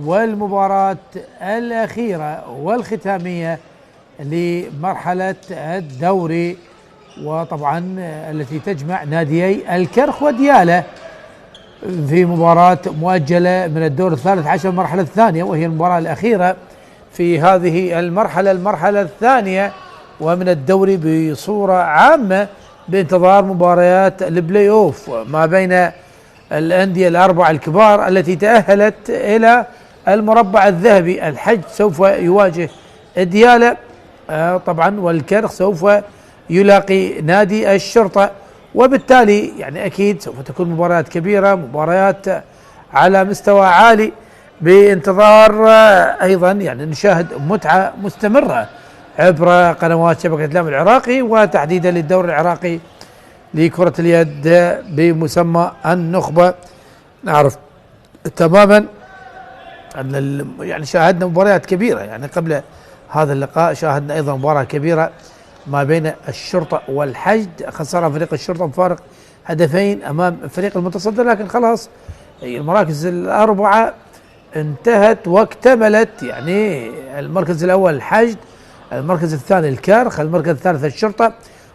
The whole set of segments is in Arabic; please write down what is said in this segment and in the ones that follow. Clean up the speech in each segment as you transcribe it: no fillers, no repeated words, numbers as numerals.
والمباراة الأخيرة والختامية لمرحلة الدوري، وطبعا التي تجمع ناديي الكرخ وديالى في مباراة مؤجلة من الدور الثالث عشر المرحلة الثانية، وهي المباراة الأخيرة في هذه المرحلة الثانية ومن الدوري بصورة عامة، بانتظار مباريات البلاي اوف ما بين الأندية الأربع الكبار التي تأهلت إلى المربع الذهبي. الحج سوف يواجه ديالى طبعا، والكرخ سوف يلاقي نادي الشرطة، وبالتالي يعني أكيد سوف تكون مباريات كبيرة، مباريات على مستوى عالي، بانتظار أيضا يعني نشاهد متعة مستمرة عبر قنوات شبكة الإعلام العراقي، وتحديدا للدوري العراقي لكرة اليد بمسمى النخبة. نعرف تماما أن يعني شاهدنا مباريات كبيرة، يعني قبل هذا اللقاء شاهدنا أيضا مباراة كبيرة ما بين الشرطة والحشد، خسر فريق الشرطة بفارق هدفين أمام فريق المتصدر، لكن خلاص المراكز الأربعة انتهت واكتملت، يعني المركز الأول الحشد، المركز الثاني الكرخ، المركز الثالث الشرطة،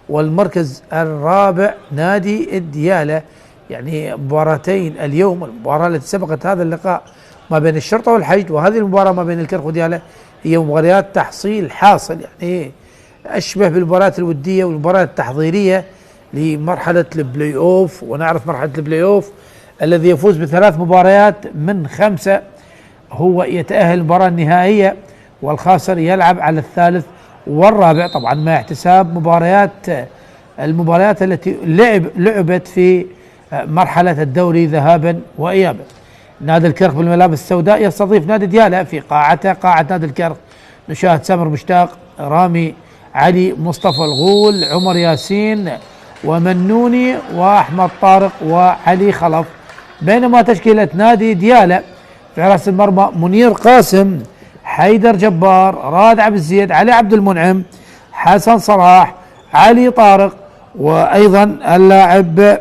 والمركز الرابع نادي الديالى. يعني مباراتين اليوم، المباراة التي سبقت هذا اللقاء ما بين الشرطة والحشد، وهذه المباراة ما بين الكرخ وديالى هي مباريات تحصيل حاصل، يعني أشبه بالمباريات الودية والمباريات التحضيرية لمرحلة البلاي أوف. ونعرف مرحلة البلاي أوف الذي يفوز بثلاث مباريات من 5 هو يتأهل المباراة النهائية، والخاسر يلعب على الثالث والرابع، طبعا مع احتساب المباريات التي لعبت في مرحلة الدوري ذهابا وإيابا. نادي الكرخ بالملابس السوداء يستضيف نادي ديالى في قاعته، قاعة نادي الكرخ. نشاهد سامر مشتاق، رامي علي، مصطفى الغول، عمر ياسين، ومنوني، وأحمد طارق، وعلي خلف. بينما تشكيلة نادي ديالى في حراسة المرمى منير قاسم، حيدر جبار، راد عبد الزيد، علي عبد المنعم، حسن صلاح، علي طارق، وأيضا اللاعب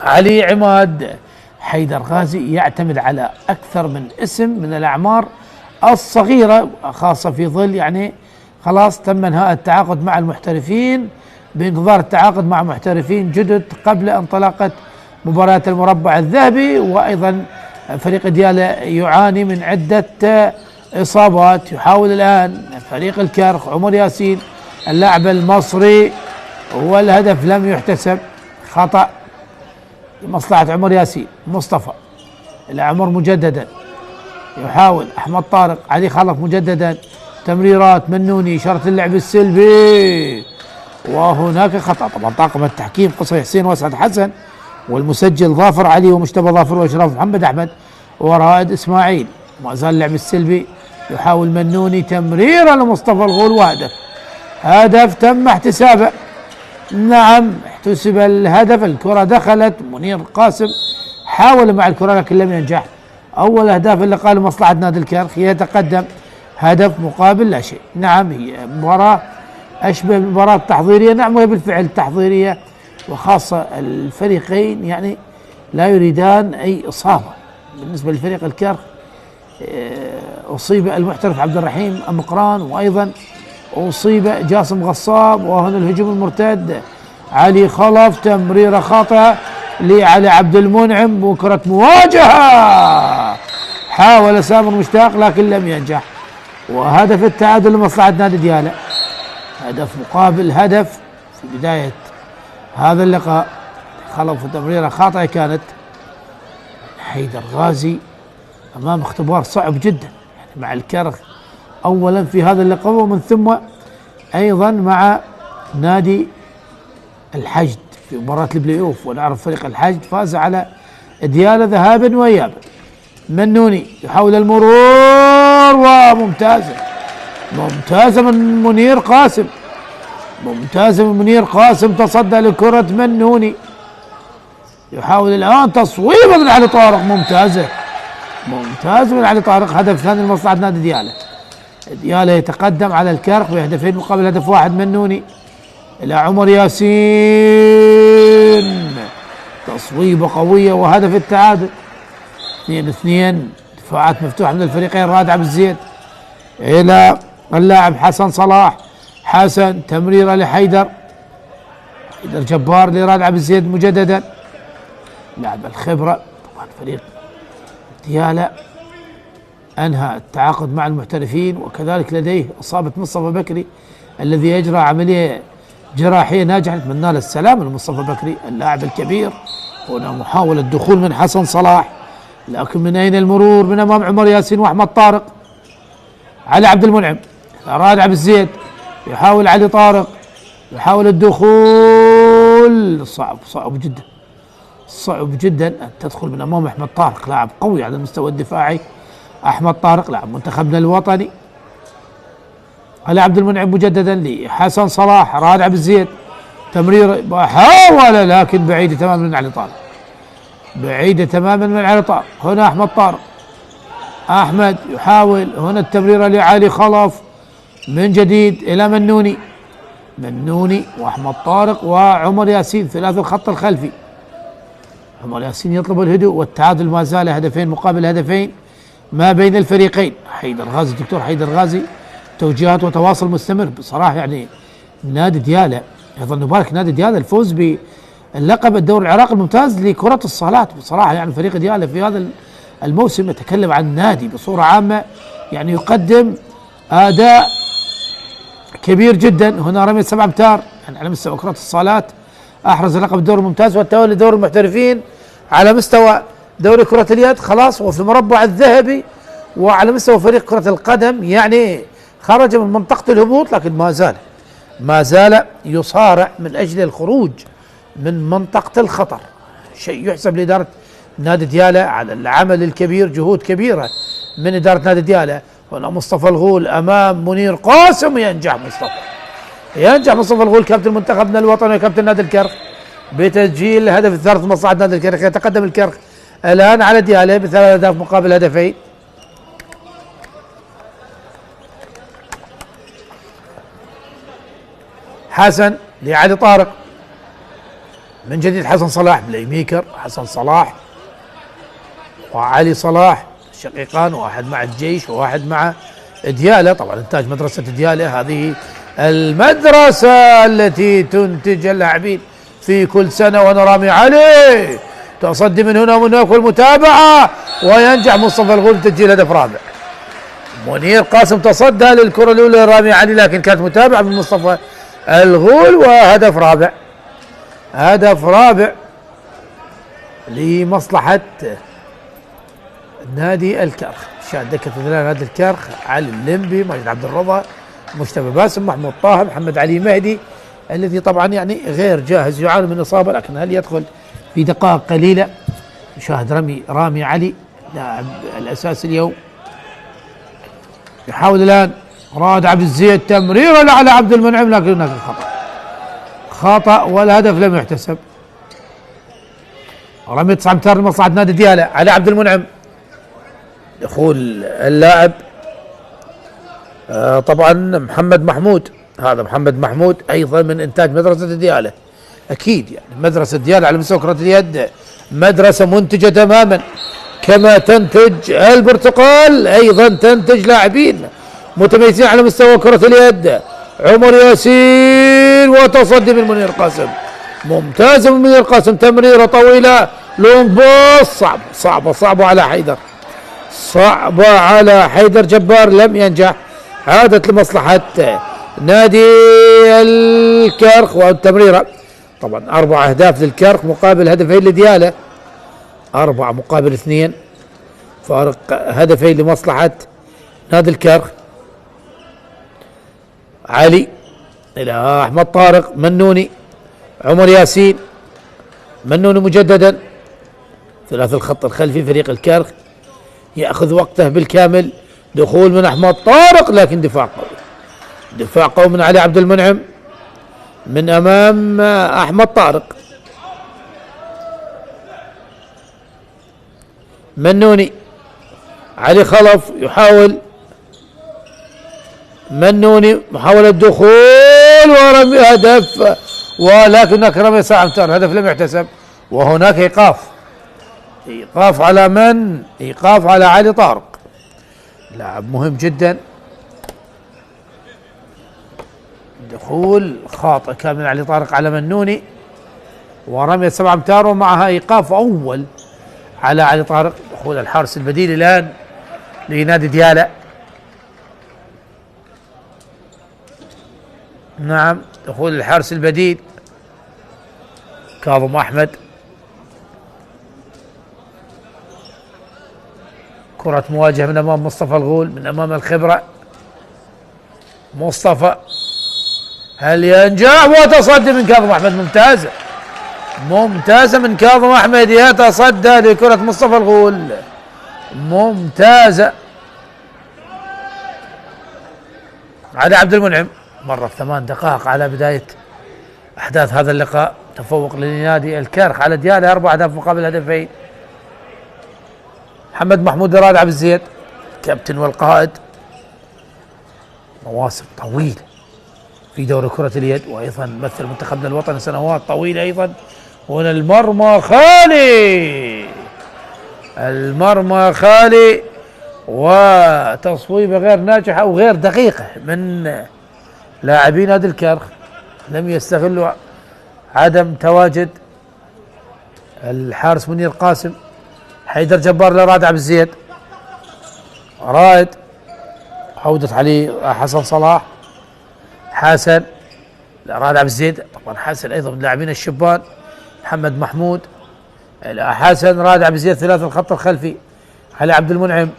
علي عماد. حيدر غازي يعتمد على أكثر من اسم من الأعمار الصغيرة، خاصة في ظل يعني خلاص تم انهاء التعاقد مع المحترفين، بانتظار التعاقد مع محترفين جدد قبل انطلاقة مباراة المربع الذهبي. وأيضا فريق ديالى يعاني من عدة إصابات. يحاول الآن فريق الكرخ عمر ياسين اللاعب المصري، والهدف لم يحتسب، خطأ لمصلحة عمر ياسين. مصطفى العمر مجددا، يحاول أحمد طارق، علي خلف مجددا، تمريرات منوني، إشارة اللعب السلبي، وهناك خطأ. طبعا طاقم التحكيم قصي حسين واسعد حسن، والمسجل ظافر علي ومجتبى ظافر واشراف محمد احمد ورائد اسماعيل. ما زال اللعب السلبي، يحاول منوني تمريره لمصطفى الغول، وهدف. هدف تم احتسابه، نعم احتسب الهدف، الكرة دخلت. منير قاسم حاول مع الكرة لكن لم ينجح. اول اهداف اللقاء لمصلحة نادي الكرخ، يتقدم هدف مقابل لا شيء. نعم هي مباراة أشبه بالمباراة التحضيرية، نعم وهي بالفعل تحضيرية، وخاصة الفريقين يعني لا يريدان أي إصابة. بالنسبة لفريق الكرخ أصيب المحترف عبد الرحيم أمقران، وأيضا أصيب جاسم غصاب. وهنا الهجوم المرتد، علي خلف، تمريرة خاطئة لعلي عبد المنعم، وكرة مواجهة، حاول سامر مشتاق لكن لم ينجح. وهدف التعادل لمصلحة نادي ديالى، هدف مقابل هدف في بداية هذا اللقاء. خلف تمريرة خاطئة كانت. حيدر غازي أمام اختبار صعب جدا يعني مع الكرخ أولا في هذا اللقاء، ومن ثم أيضا مع نادي الحشد في مباراة البلاي أوف. ونعرف فريق الحشد فاز على ديالى ذهابا وإيابا. منوني يحاول المرور، وممتازة من منير قاسم، تصدى لكرة منوني. يحاول الآن تصويبة من علي طارق، ممتازة من علي طارق. هدف ثاني لمصلحة نادي ديالى يتقدم على الكرخ بهدفين مقابل هدف واحد. منوني إلى عمر ياسين، تصويبة قوية وهدف التعادل. 2-2. دفاعات مفتوحة من الفريقين. راد عبد الزيد إلى اللاعب حسن صلاح. حسن تمريرة لحيدر. حيدر جبار لراد عبد الزيد مجددا. لاعب الخبرة طبعا فريق ديالا أنهى التعاقد مع المحترفين، وكذلك لديه إصابة مصطفى بكري الذي يجرى عملية جراحية ناجحة. نتمنى له السلامة لمصطفى بكري اللاعب الكبير. هنا محاولة دخول من حسن صلاح، لكن من أين المرور؟ من أمام عمر ياسين وأحمد طارق. علي عبد المنعم، راد عبد الزيد يحاول علي طارق، يحاول الدخول. صعب جدا، صعب جدا أن تدخل من أمام أحمد طارق، لاعب قوي على المستوى الدفاعي. أحمد طارق لاعب منتخبنا الوطني. علي عبد المنعم مجددا لحسن صلاح. راد عبد الزيد تمرير حاول، لكن بعيدة تماما من علي طارق، بعيدة تماما من علي طارق. هنا أحمد طارق، أحمد يحاول هنا التمريرة لعلي خلف من جديد إلى منوني. منوني وأحمد طارق وعمر ياسين ثلاثي الخط الخلفي. عمر ياسين يطلب الهدوء والتعادل، ما زال هدفين مقابل هدفين ما بين الفريقين. حيدر غازي، الدكتور حيدر غازي توجيهات وتواصل مستمر بصراحة. يعني نادي ديالا يظل نبارك نادي ديالا الفوز باللقب الدوري العراقي الممتاز لكرة الصالات بصراحة. يعني فريق ديالا في هذا الموسم يتكلم عن النادي بصورة عامة، يعني يقدم أداء كبير جدا. هنا رمي 7 أمتار يعني على مستوى كرة الصالات، أحرز لقب الدوري الممتاز والتولي دوري المحترفين. على مستوى دوري كرة اليد خلاص وفي المربع الذهبي، وعلى مستوى فريق كرة القدم يعني خرج من منطقة الهبوط، لكن ما زال يصارع من أجل الخروج من منطقة الخطر. شيء يحسب لإدارة نادي ديالا على العمل الكبير، جهود كبيرة من إدارة نادي ديالا. هنا مصطفى الغول أمام منير قاسم، ينجح مصطفى الغول كابتن منتخبنا الوطني وكابتن نادي الكرخ بتسجيل الهدف الثالث لمصلحة نادي الكرخ. يتقدم الكرخ الآن على ديالا ب3 أهداف مقابل هدفين. حسن لعلي طارق من جديد. حسن صلاح بلاي ميكر. حسن صلاح وعلي صلاح شقيقان، واحد مع الجيش وواحد مع ديالا. طبعا انتاج مدرسة ديالا، هذه المدرسة التي تنتج اللاعبين في كل سنة. وانا رامي علي تصدي من هنا ومن هناك والمتابعة، وينجح مصطفى الغول بتسجيل هدف رابع. منير قاسم تصدى للكرة الأولى رامي علي، لكن كانت متابعة من مصطفى الغول وهدف رابع. هدف رابع لمصلحة نادي الكرخ. شاهد دكة بدلاء نادي الكرخ علي اللمبي، ماجد عبد الرضا، مجتبى باسم، محمود طه، محمد علي مهدي الذي طبعا يعني غير جاهز يعاني من إصابة، لكن هل يدخل في دقائق قليلة. شاهد رامي علي لاعب الأساس اليوم. يحاول الآن راد عبد الزيد تمريرة على عبد المنعم، لكن هناك خطأ والهدف لم يحتسب. رمي 9 أمتار لمصلحة نادي ديالا. علي عبد المنعم، دخول اللاعب طبعا محمد محمود. هذا محمد محمود ايضا من انتاج مدرسة ديالا. اكيد يعني مدرسة ديالا على مستوى كرة اليد مدرسة منتجة تماما، كما تنتج البرتقال ايضا تنتج لاعبين متميزين على مستوى كرة اليد. عمر ياسين وتصدي من منير قاسم، ممتازة من منير قاسم، تمريرة طويلة لونج بوس، صعبة على حيدر، صعبة على حيدر جبار، لم ينجح. عادت لمصلحة نادي الكرخ والتمريرة. طبعا 4 أهداف للكرخ مقابل هدفين لديالا، 4 مقابل 2، فارق هدفين لمصلحة نادي الكرخ. علي إلى أحمد طارق، منوني، عمر ياسين، منوني مجددا، ثلاث الخط الخلفي فريق الكرخ يأخذ وقته بالكامل. دخول من أحمد طارق، لكن دفاع قوي من علي عبد المنعم من أمام أحمد طارق. منوني، علي خلف يحاول، منوني محاولة دخول ورمي هدف، ولكن هناك رمي 7 أمتار، هدف لم يحتسب وهناك إيقاف. ايقاف على من؟ ايقاف على علي طارق، لاعب مهم جدا. دخول خاطئ كان من علي طارق على منوني، ورمية 7 امتار ومعها ايقاف اول على علي طارق. دخول الحارس البديل الان لنادي ديالى. نعم، دخول الحارس البديل كاظم احمد. كرة مواجهة من امام مصطفى الغول، من امام الخبرة مصطفى، هل ينجح؟ وتصدي من كاظم احمد، ممتازة ممتازة من كاظم احمد، يتصدى لكرة مصطفى الغول، ممتازة. علي عبد المنعم مر 8 دقائق على بداية احداث هذا اللقاء، تفوق لنادي الكرخ على ديالى 4 أهداف مقابل هدفين. محمد محمود راد عبد الزيد كابتن والقائد، مواسم طويلة في دوري كرة اليد، وأيضا مثل منتخبنا الوطني سنوات طويلة أيضا. هنا المرمى خالي، المرمى خالي، وتصويبة غير ناجحة أو غير دقيقة من لاعبي نادي الكرخ، لم يستغلوا عدم تواجد الحارس منير قاسم. حيدر جبار لراد عبد الزيد، رائد، عودة علي حسن صلاح، حسن لراد عبد الزيد، طبعا حسن ايضا من اللاعبين الشبان. محمد محمود، حسن، راد عبد الزيد، ثلاثة الخط الخلفي. علي عبد المنعم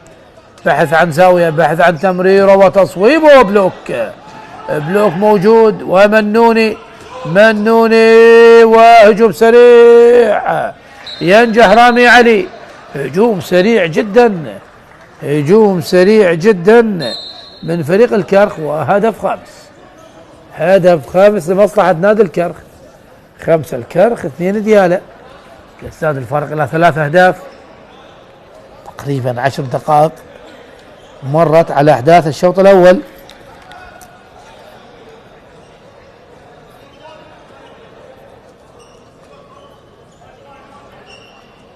بحث عن زاوية، بحث عن تمريرة وتصويبه وبلوك، بلوك موجود، ومنوني، منوني وهجوم سريع، ينجح رامي علي، هجوم سريع جدا، هجوم سريع جدا من فريق الكرخ، وهدف خامس، هدف خامس لمصلحة نادي الكرخ. 5 الكرخ 2 ديالى، يزداد الفارق إلى 3 أهداف. تقريبا 10 دقائق مرت على أحداث الشوط الأول.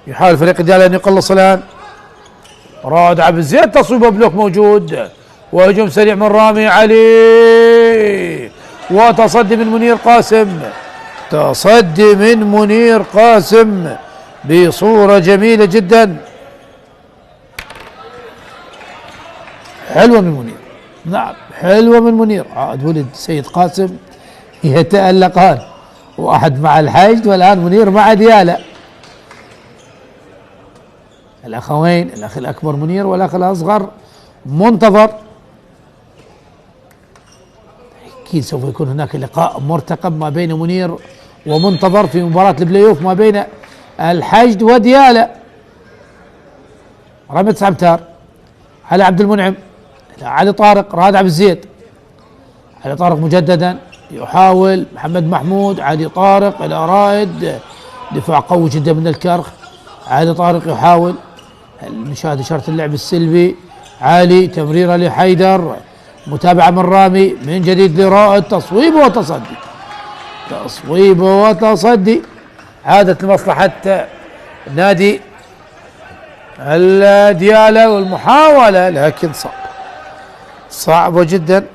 يحاول فريق ديالى أن يقلص الآن. رائد عبد الزيد، تصويب بلوك موجود، وهجوم سريع من رامي علي، وتصدي من منير قاسم، تصدي من منير قاسم بصورة جميلة جدا، حلوة من منير، نعم حلوة من منير. عاد ولد سيد قاسم يتألقان، واحد مع الحشد والآن منير مع ديالى، الأخوين، الأخ الأكبر منير والأخ الأصغر منتظر. أكيد سوف يكون هناك لقاء مرتقب ما بين منير ومنتظر في مباراة البلاي اوف ما بين الحشد وديالى. رمية 9 امتار، علي عبد المنعم، علي طارق، راد عبد الزيد. علي طارق مجددا يحاول، محمد محمود، علي طارق إلى رائد، دفاع قوي جدا من الكرخ. علي طارق يحاول، نشاهد إشارة اللعب السلبي. علي، تمريرة لحيدر، متابعة من رامي، من جديد لرائد، تصويب وتصدي، تصويب وتصدي، عادت لمصلحة نادي ديالى، والمحاولة لكن صعبة جدا.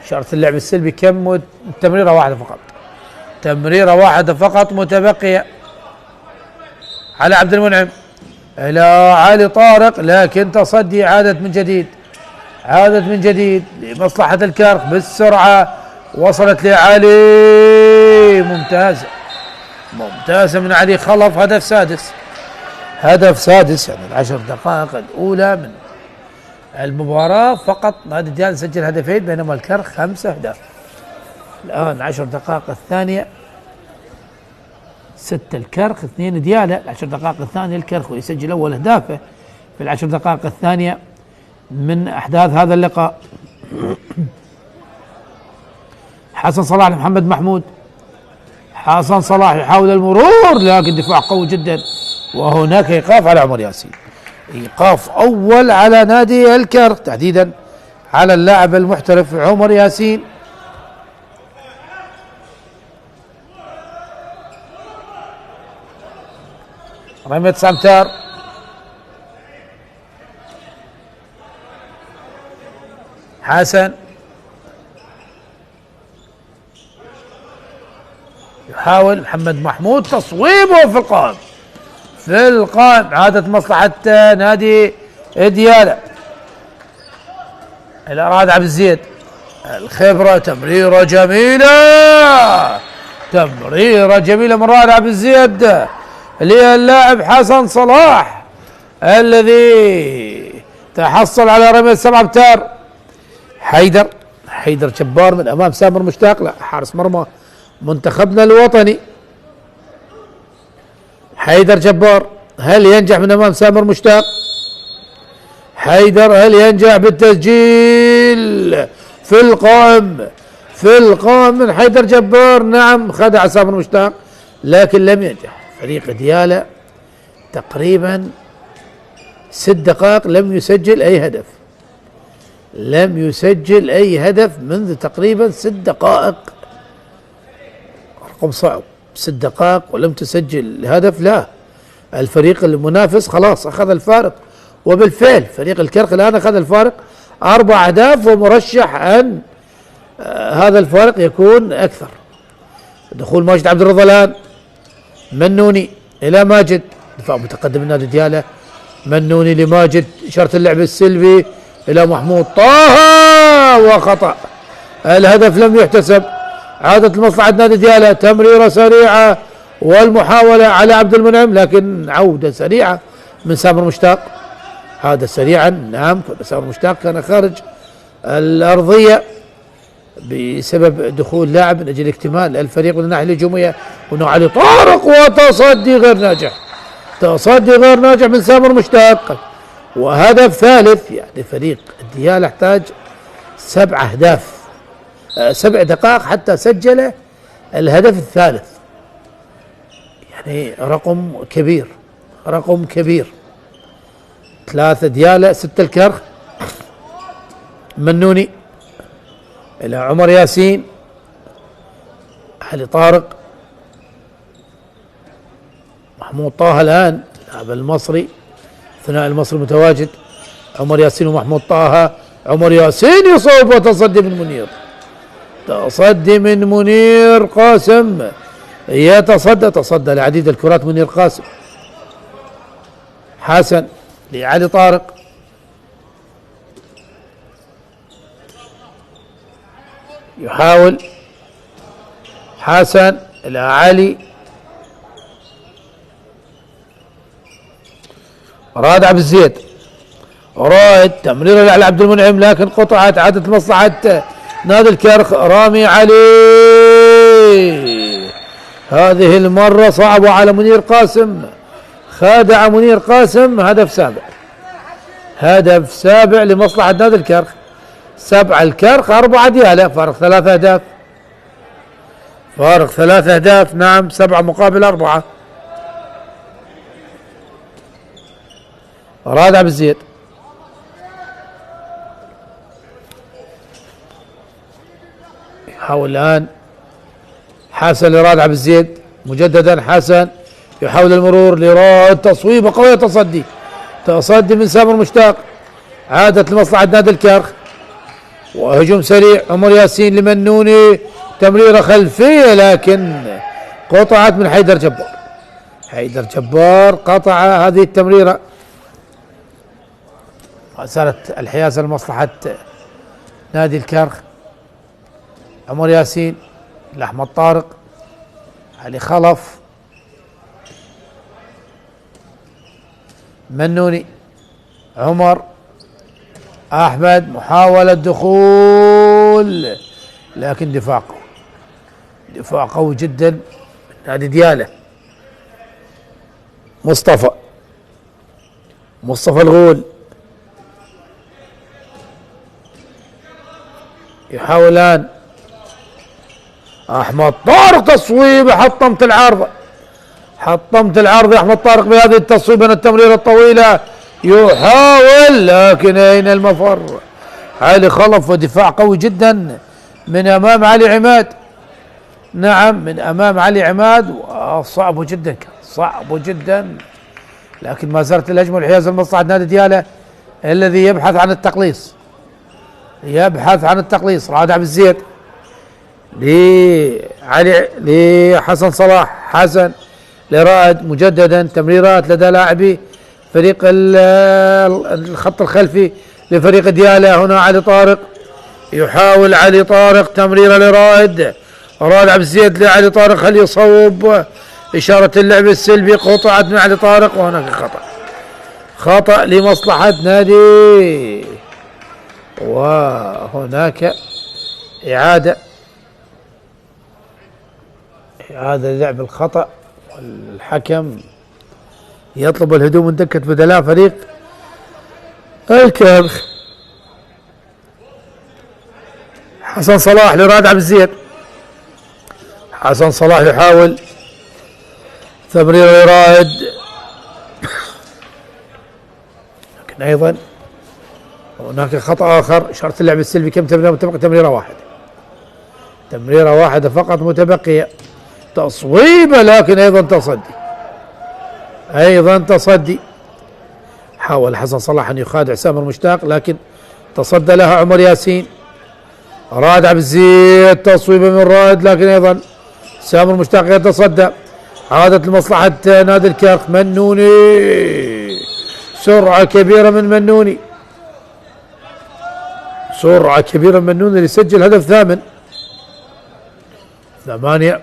إشارة اللعب السلبي، كم تمريرة واحدة فقط، تمريرة واحدة فقط متبقية. على عبد المنعم إلى علي طارق، لكن تصدي، عادت من جديد، عادت من جديد لمصلحة الكرخ بالسرعة، وصلت لعلي، ممتازة ممتازة من علي خلف، هدف سادس، هدف سادس، يعني 10 دقائق الأولى من المباراة فقط نادي ديالى سجل هدفين، بينما الكرخ 5 أهداف. الآن 10 دقائق الثانية، 6 الكرخ 2 ديالى. 10 دقائق الثانية الكرخ ويسجل أول أهدافه في 10 دقائق الثانية من أحداث هذا اللقاء. حسن صلاح لمحمد محمود، حسن صلاح يحاول المرور، لكن دفاع قوي جدا، وهناك إيقاف على عمر ياسين، إيقاف أول على نادي الكرخ، تحديدا على اللاعب المحترف عمر ياسين. رمية 9 امتار. حسن يحاول محمد محمود تصويبه في القائم، في القائم، عادة مصلحة نادي ديالى إلى راد عبد الزيد. الخبرة، تمريرة جميلة، تمريرة جميلة من راد عبد الزيد للاعب حسن صلاح الذي تحصل على رمية 7 امتار. حيدر جبار من امام سامر مشتاق، لا حارس مرمى منتخبنا الوطني. حيدر جبار هل ينجح من امام سامر مشتاق؟ حيدر هل ينجح بالتسجيل في القائم من حيدر جبار؟ نعم، خدع سامر مشتاق لكن لم ينجح. فريق ديالى تقريبا 6 دقائق لم يسجل اي هدف، منذ تقريبا 6 دقائق. رقم صعب، 6 دقائق ولم تسجل هدف. لا، الفريق المنافس خلاص اخذ الفارق، وبالفعل فريق الكرخ الان اخذ الفارق 4 اهداف، ومرشح ان هذا الفارق يكون اكثر. دخول ماجد عبد الرضا الان، منوني الى ماجد، دفاع متقدم النادي ديالى، منوني لماجد، اشاره اللعب السلبي الى محمود طه وخطأ، الهدف لم يحتسب. عادت لمصلحة نادي ديالى، تمريرة سريعة والمحاولة على عبد المنعم، لكن عودة سريعة من سامر مشتاق، عادة سريعا. نعم، سامر مشتاق كان خارج الأرضية بسبب دخول لاعب من أجل اكتمال الفريق من الناحية الهجومية. هنا علي طارق وتصدي غير ناجح من سامر مشتاق، وهدف ثالث. يعني فريق ديالى احتاج 7 أهداف، 7 دقائق حتى سجل الهدف الثالث. يعني رقم كبير. 3 ديالى، 6 الكرخ. منوني إلى عمر ياسين، علي طارق، محمود طه الآن لاعب المصري، ثنائي المصري متواجد، عمر ياسين ومحمود طه. عمر ياسين يصوب وتصدي من منير قاسم، تصدى لعديد الكرات منير قاسم. حسن لعلي طارق، يحاول حسن إلى علي، راد عبد الزيد، تمريره على عبد المنعم لكن قطعت، عادت مصلحة نادي الكرخ. رامي علي، هذه المرة صعبة على منير قاسم، خادع منير قاسم. هدف سابع لمصلحة نادي الكرخ. 7 الكرخ، 4 ديالى، فارق 3 أهداف. نعم، 7 مقابل 4. راد عبد الزيد، يحاول الآن حسن لراد عبد الزيد مجددا. حسن يحاول المرور لراد، تصويبه قوية، تصدي من سامر مشتاق، عادت لمصلحة نادي الكرخ، وهجوم سريع. عمر ياسين لمنوني، تمريرة خلفية لكن قطعت من حيدر جبار قطع هذه التمريرة. صارت الحيازة لمصلحة نادي الكرخ. عمر ياسين لأحمد طارق، علي خلف، منوني، عمر، أحمد، محاولة دخول لكن دفاع قوي جدا من نادي ديالى. مصطفى الغول يحاول الآن أحمد طارق، تصويب، حطمت العارضة يا أحمد طارق بهذه التصويب من التمريرة الطويلة، يحاول لكن أين المفر؟ علي خلف، ودفاع قوي جدا من أمام علي عماد. نعم، من أمام علي عماد، وصعب جدا لكن ما زالت الهجمة والحيازة لمصلحة نادي ديالى الذي يبحث عن التقليص، يبحث عن التقليص. رائد عبد الزيد لعلي لحسن صلاح، حسن لرائد مجددا، تمريرات لدى لاعبي فريق الخط الخلفي لفريق ديالى. هنا علي طارق، يحاول علي طارق تمريره لرائد، رائد عبد الزيد لعلي طارق، هل يصوب؟ إشارة اللعب السلبي قطعت من علي طارق، وهناك خطأ، خطأ لمصلحة نادي، وهناك إعادة للعب الخطأ، والحكم يطلب الهدوء من دكة بدلاء فريق الكرخ. حسن صلاح لرائد عبد الزيد، حسن صلاح يحاول تمرير لرائد، لكن ايضا هناك خطأ اخر. اشارة اللعب السلبي، كم تمريرة متبقية؟ تمريرة واحدة، تمريرة واحدة فقط متبقية. تصويبة لكن ايضا تصدي، ايضا تصدي. حاول حسن صلاح ان يخادع سامر مشتاق لكن تصدى لها عمر ياسين. رائد عبد الزيد، تصويبة من رائد لكن ايضا سامر مشتاق يتصدى. عادت لمصلحة نادي الكرخ. منوني، سرعة كبيرة من منوني، سرعة كبيرة من منوني ليسجل هدف ثامن. 8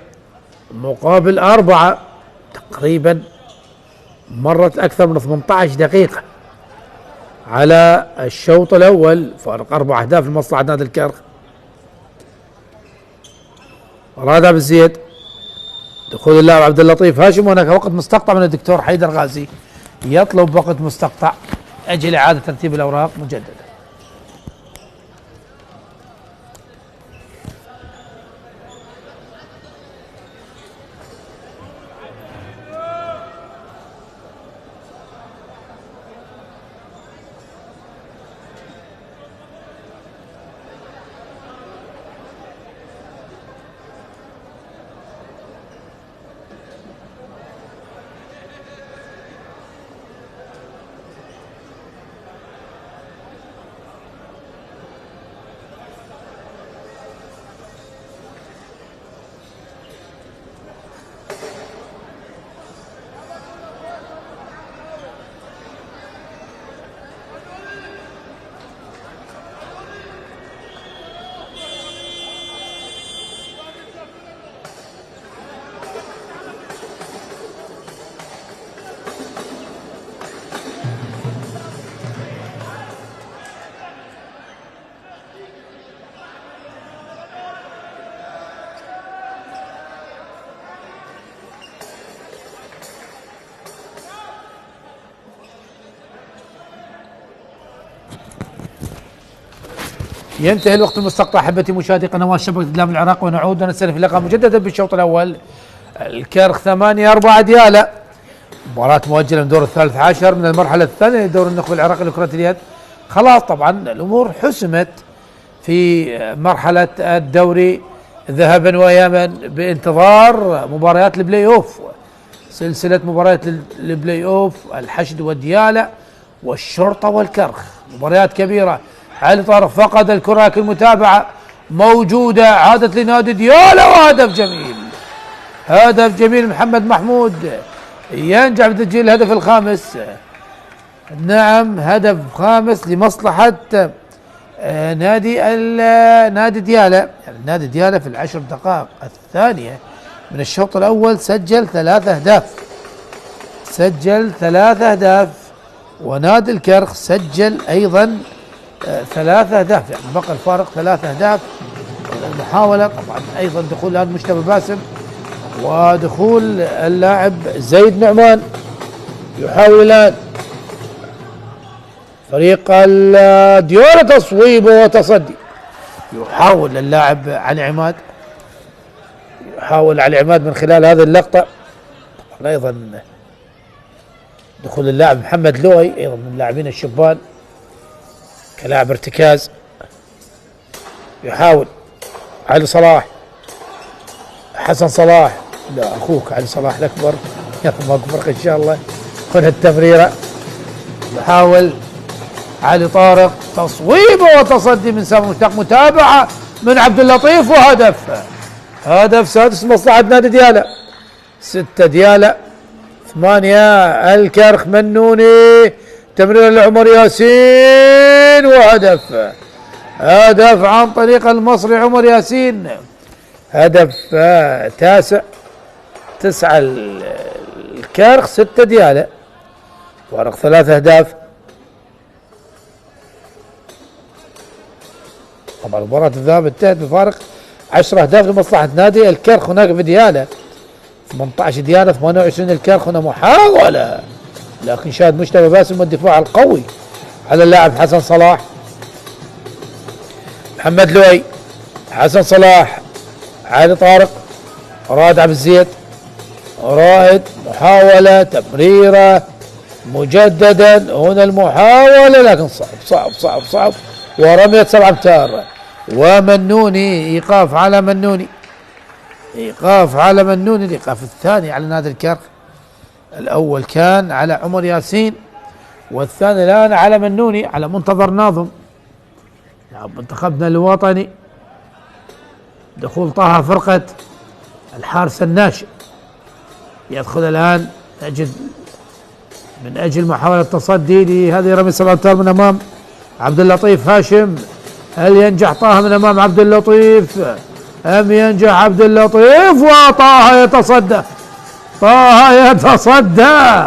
مقابل 4، تقريبا مرت أكثر من 18 دقيقة على الشوط الأول، فارق 4 أهداف لمصلحة نادي الكرخ. رائد عبد الزيد، دخول اللاعب عبد اللطيف هاشم، وهناك وقت مستقطع من الدكتور حيدر غازي، يطلب وقت مستقطع أجل إعادة ترتيب الأوراق مجددا. ينتهي الوقت المستقطع احبتي مشاهدي قنوات شبكه اعلام العراق، ونعود ونستأنف اللقاء مجددا بالشوط الاول. الكرخ 8-4 ديالى، مباراة مؤجلة من دور الثالث عشر من المرحلة الثانية لدور النخبة العراقي لكرة اليد. خلاص طبعا الامور حسمت في مرحلة الدوري ذهبا واياما بانتظار مباريات البلاي اوف، سلسلة مباريات البلاي اوف، الحشد والديالى والشرطة والكرخ، مباريات كبيرة. علي طارق فقد الكرة لكن المتابعة موجودة، عادت لنادي ديالى، وهدف جميل، هدف جميل. محمد محمود ينجح بتسجيل الهدف الخامس، نعم هدف خامس لمصلحة نادي ديالى. يعني نادي ديالى في العشر دقائق الثانية من الشوط الأول سجل 3 أهداف، سجل 3 أهداف، ونادي الكرخ سجل أيضا 3 أهداف، يعني بقى الفارق 3 أهداف. المحاولة طبعا أيضا دخول الآن مجتبى باسم ودخول اللاعب زيد نعمان، يحاول الآن فريق ديالى تصويبه وتصدي. يحاول اللاعب علي عماد، يحاول علي عماد من خلال هذه اللقطة. أيضا دخول اللاعب محمد لوي أيضا من اللاعبين الشبان كلاعب ارتكاز. يحاول علي صلاح، حسن صلاح، لا اخوك علي صلاح الاكبر، يلا ماكو فرق ان شاء الله. هنا التمريرة يحاول علي طارق تصويبه وتصدي من سامر مشتاق، متابعة من عبد اللطيف وهدف. هدف سادس مصلحة نادي ديالى. 6 ديالى 8 الكرخ منوني، تمرير لعمر ياسين وهدف. هدف عن طريق المصري عمر ياسين، هدف تاسع. 9 الكرخ 6 ديالى، فارق 3 أهداف. طبعا مباراة الذهاب انتهت بفارق 10 أهداف لمصلحة نادي الكرخ. هناك في ديالى 18 ديالى 28 الكرخ. هنا محاولة لكن شاهد مجتبى باسم والدفاع القوي على اللاعب حسن صلاح. محمد لؤي، حسن صلاح، علي طارق، رائد عبد الزيد. رائد محاولة تمريرة مجددا، هنا المحاولة لكن صعب ورمية 7 أمتار. ومنوني ايقاف على منوني، ايقاف على منوني، الايقاف الثاني على نادي الكرخ. الاول كان على عمر ياسين والثاني الان على منوني، على منتظر ناظم لاعب منتخبنا الوطني. دخول طه فرقة الحارس الناشئ يدخل الان من اجل محاولة تصدي لهذه رمية 7 أمتار من امام عبد اللطيف هاشم. هل ينجح طه من امام عبد اللطيف ام ينجح عبد اللطيف؟ وطه يتصدى، طه يتصدى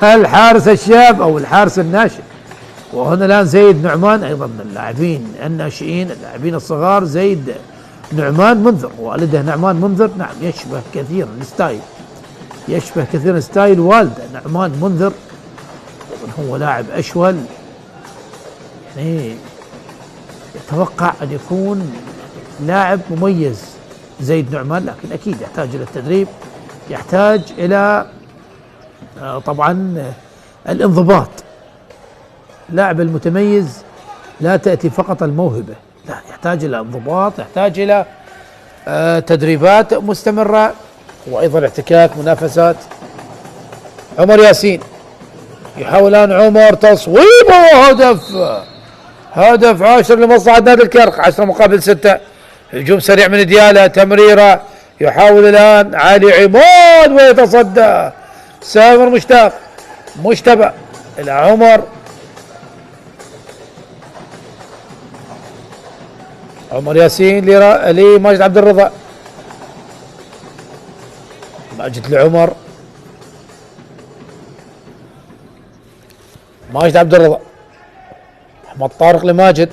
الحارس الشاب او الحارس الناشئ. وهنا الان زيد نعمان ايضا من اللاعبين الناشئين، اللاعبين الصغار. زيد نعمان منذر، والده نعمان منذر، نعم يشبه كثيرا الستايل، يشبه كثيرا ستايل والده نعمان منذر. هو لاعب اشول، يعني يتوقع ان يكون لاعب مميز زيد نعمان، لكن اكيد يحتاج الى التدريب، يحتاج الى طبعا الانضباط. لاعب المتميز لا تأتي فقط الموهبة، لا، يحتاج الى انضباط، يحتاج الى تدريبات مستمرة، وايضا احتكاك منافسات. عمر ياسين يحاول الان عمر تصويبه وهدف. هدف 10 لمصلحة نادي الكرخ، 10 مقابل 6. هجوم سريع من ديالى، تمريرة يحاول الان علي عماد ويتصدى سامر مشتاق، مجتبى الى عمر ياسين لماجد عبد الرضا. ماجد لعمر، ماجد عبد الرضا، احمد طارق لماجد.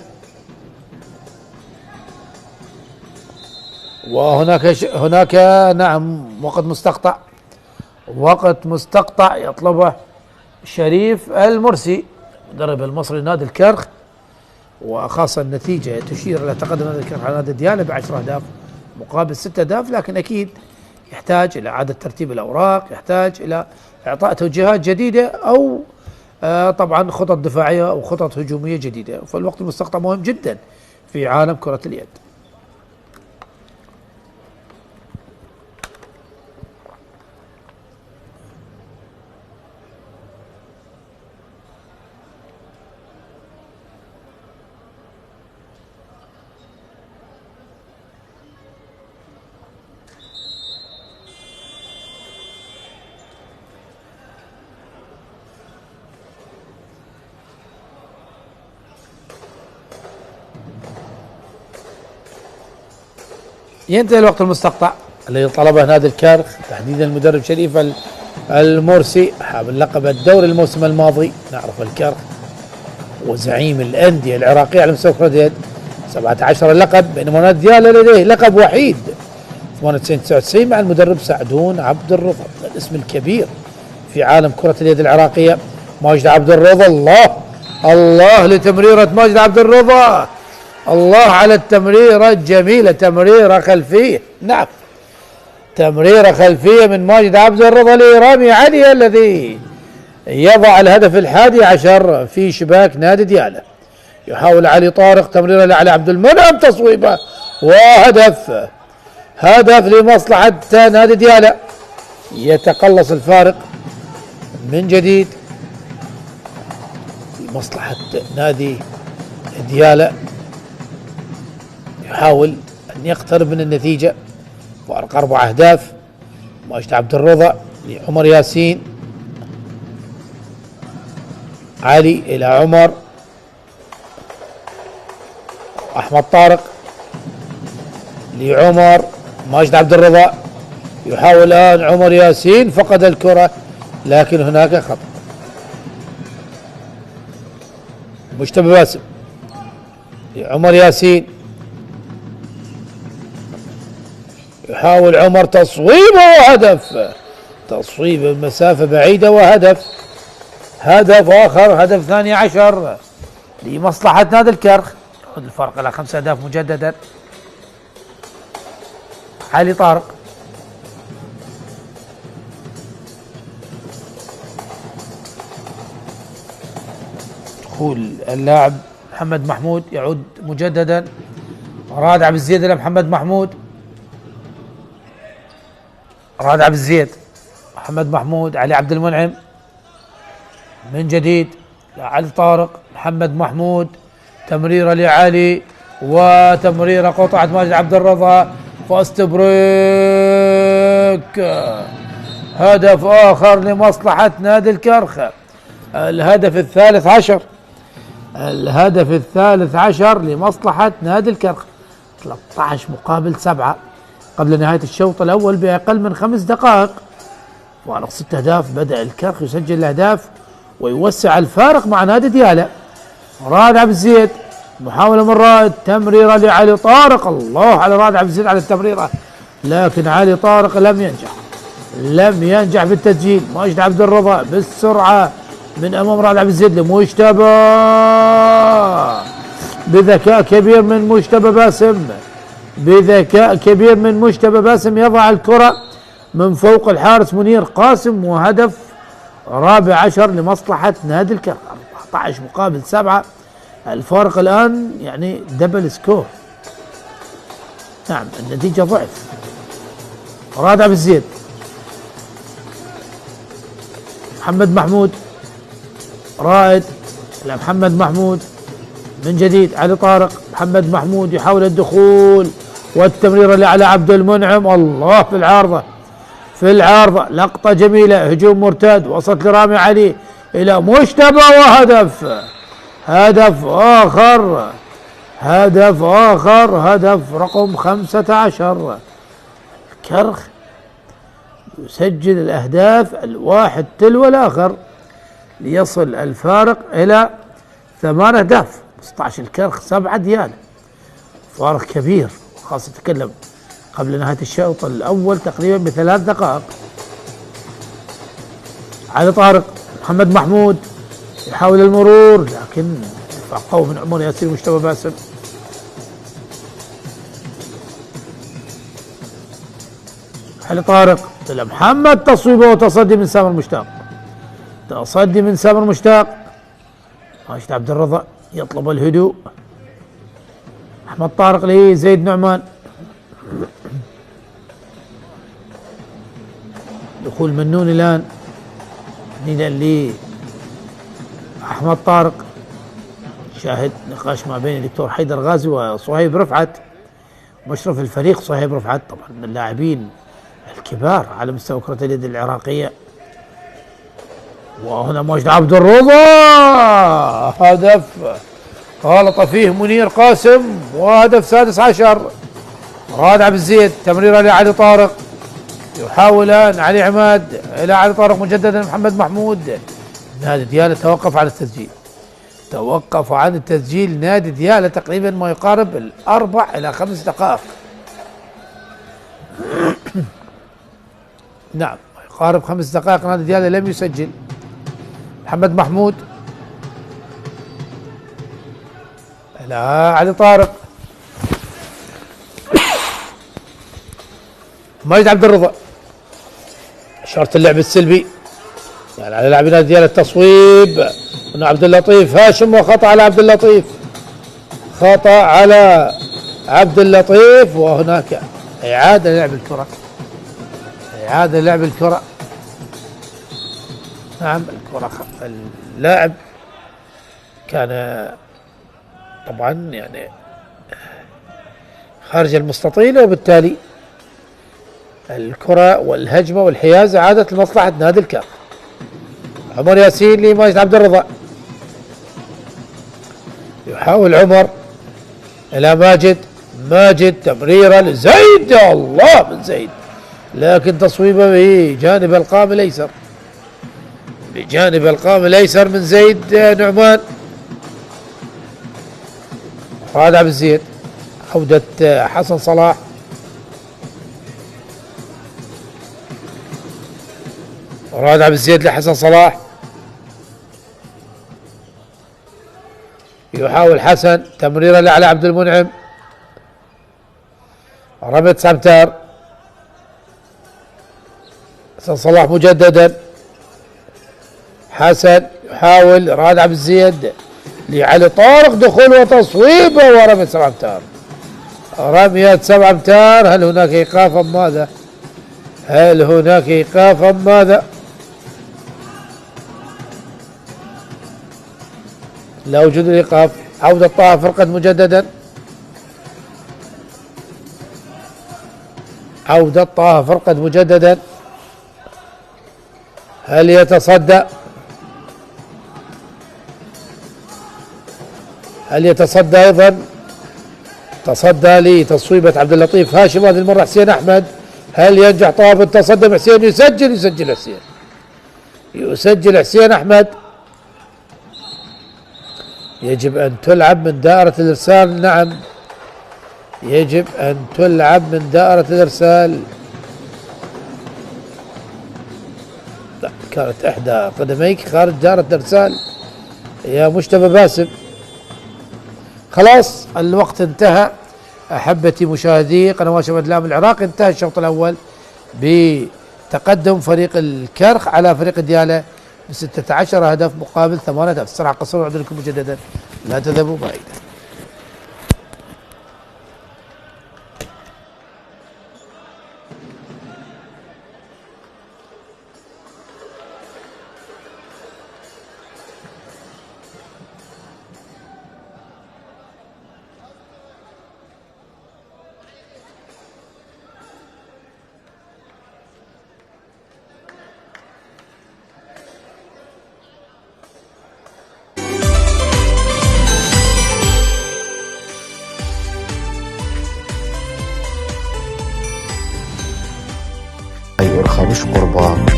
وهناك نعم وقت مستقطع يطلبه شريف المرسي مدرب المصري نادي الكرخ، وخاصة النتيجة تشير إلى تقدم نادي الكرخ على نادي ديالى ب10 أهداف مقابل 6 أهداف، لكن أكيد يحتاج إلى إعادة ترتيب الأوراق، يحتاج إلى إعطاء توجيهات جديدة أو طبعا خطط دفاعية أو خطط هجومية جديدة. فالوقت المستقطع مهم جدا في عالم كرة اليد. ينتهي الوقت المستقطع الذي طلبه نادي الكرخ، تحديدا المدرب شريف المرسي حامل لقب الدوري الموسم الماضي. نعرف الكرخ وزعيم الأندية العراقية على مستوى كرة اليد، 17 لقب، بينما نادي ديالى لديه لقب وحيد 98 99 مع المدرب سعدون عبد الرضا، الاسم الكبير في عالم كرة اليد العراقية. ماجد عبد الرضا، الله لتمريرة ماجد عبد الرضا، الله على التمريرة الجميلة، تمريرة خلفية، نعم تمريرة خلفية من ماجد عبد الرضا لرامي علي الذي يضع الهدف 11 في شباك نادي ديالى. يحاول علي طارق تمريرة لعلي عبد المنعم، تصويبة وهدف، هدف لمصلحة نادي ديالى. يتقلص الفارق من جديد لمصلحة نادي ديالى، يحاول أن يقترب من النتيجة. فارق 4 أهداف. ماجد عبد الرضا لعمر ياسين، علي إلى عمر، أحمد طارق لعمر، ماجد عبد الرضا يحاول الآن عمر ياسين، فقد الكرة لكن هناك خطأ. مجتبى باسم لعمر ياسين، يحاول عمر تصويبه وهدف، تصويب المسافة بعيدة وهدف. هدف آخر، هدف 12 لمصلحة نادي الكرخ، يعود الفرق إلى 5 أهداف مجددا. علي طارق دخول اللاعب محمد محمود، يعود مجددا. راد عبد الزيد إلى محمد محمود، راد عبد الزيد، محمد محمود، علي عبد المنعم من جديد علي طارق، محمد محمود، تمريرة لعلي وتمريرة قطعة ماجد عبد الرضا، فاست بريك. هدف آخر لمصلحة نادي الكرخ، الهدف الثالث عشر، الهدف الثالث عشر لمصلحة نادي الكرخ. 13 مقابل 7 قبل نهاية الشوط الأول بأقل من 5 دقائق. فارق 6 أهداف. بدأ الكرخ يسجل الأهداف ويوسع الفارق مع نادي ديالى. راد عبد الزيد، محاولة من رائد، تمريرة لعلي طارق، الله على راد عبد الزيد على التمريرة، لكن علي طارق لم ينجح في التسجيل. ماجد عبد الرضا بالسرعة من أمام راد عبد الزيد لمجتبى، بذكاء كبير من مجتبى باسم، بذكاء كبير من مجتبى باسم يضع الكرة من فوق الحارس منير قاسم، وهدف 14 لمصلحة نادي الكرخ. 14 مقابل 7، الفارق الآن يعني دبل سكور. نعم النتيجة ضعف. راد عبد الزيد، محمد محمود، رائد لمحمد محمود من جديد، علي طارق، محمد محمود يحاول الدخول والتمريرة لعلى عبد المنعم، الله في العارضة، في العارضة، لقطة جميلة، هجوم مرتد، وصلت لرامي علي إلى مجتبى وهدف. هدف آخر، هدف آخر، هدف رقم 15. الكرخ يسجل الأهداف الواحد تلو الآخر ليصل الفارق إلى 8 أهداف. 15 الكرخ 7 ديالى، فارق كبير، خاصة تتكلم قبل نهاية الشوط الأول تقريبا ب3 دقائق. علي طارق، محمد محمود يحاول المرور لكن دفاع قوي من عمر ياسين ومجتبى باسم. علي طارق لمحمد، تصويبه وتصدي من سامر مشتاق، تصدي من سامر مشتاق. ماجد عبد الرضا يطلب الهدوء. احمد طارق لزيد نعمان، دخول منون الان لي احمد طارق. شاهد نقاش ما بين الدكتور حيدر غازي وصهيب رفعت، مشرف الفريق صهيب رفعت طبعا من اللاعبين الكبار على مستوى كرة اليد العراقية. وهنا ماجد عبد الرضا، هدف غلط فيه منير قاسم، وهدف 16. راد عبد الزيد، تمريرة لعلي طارق، يحاول الآن علي عماد إلى علي طارق مجددا، محمد محمود. نادي ديالى توقف عن التسجيل، توقف عن التسجيل نادي ديالى تقريبا ما يقارب 4 إلى 5 دقائق. نعم يقارب 5 دقائق نادي ديالى لم يسجل. محمد محمود إلى علي طارق، ماجد عبد الرضا، إشارة اللعب السلبي يعني على لاعبي نادي ديالى. التصويب من عبد اللطيف هاشم، وخطأ على عبد اللطيف، خطأ على عبد اللطيف، وهناك إعادة لعب الكرة، إعادة لعب الكرة. نعم الكرة اللاعب كان طبعا يعني خارج المستطيل، وبالتالي الكرة والهجمة والحيازة عادت لمصلحة نادي الكرخ. عمر ياسين لماجد عبد الرضا، يحاول عمر إلى ماجد، ماجد تمريرة لزيد، يا الله من زيد، لكن تصويبه بجانب القائم الأيسر، بجانب القائم الأيسر من زيد نعمان. راد عبد الزيد، عودة حسن صلاح، راد عبد الزيد لحسن صلاح، يحاول حسن تمريرة لعلى عبد المنعم، رمت سمتر، حسن صلاح مجددا، حسن يحاول، راد عبد الزيد لعلي طارق، دخول وتصويبه ورمية 7 امتار، رمية 7 امتار. هل هناك ايقاف ام ماذا؟ هل هناك ايقاف ام ماذا؟ لا وجود الايقاف. عودة طه فرقد مجددا، عودة طه فرقد مجددا. هل يتصدى؟ هل يتصدى ايضا؟ تصدى لتصويبة عبد اللطيف هاشم، هذه المرة حسين احمد. هل ينجح طه بالتصدي بحسين؟ يسجل حسين، يسجل حسين احمد. يجب ان تلعب من دائرة الارسال، نعم يجب ان تلعب من دائرة الارسال. لا، كانت احدى قدميك خارج دائرة الارسال يا مجتبى باسم. خلاص الوقت انتهى احبتي مشاهدي قنوات شباب الاعلام العراقي. انتهى الشوط الاول بتقدم فريق الكرخ على فريق ديالى ب16 هدف مقابل 8 هدف. السرعه قصيره، اعود لكم مجددا، لا تذهبوا بعيدا. أي أرخى مش قربان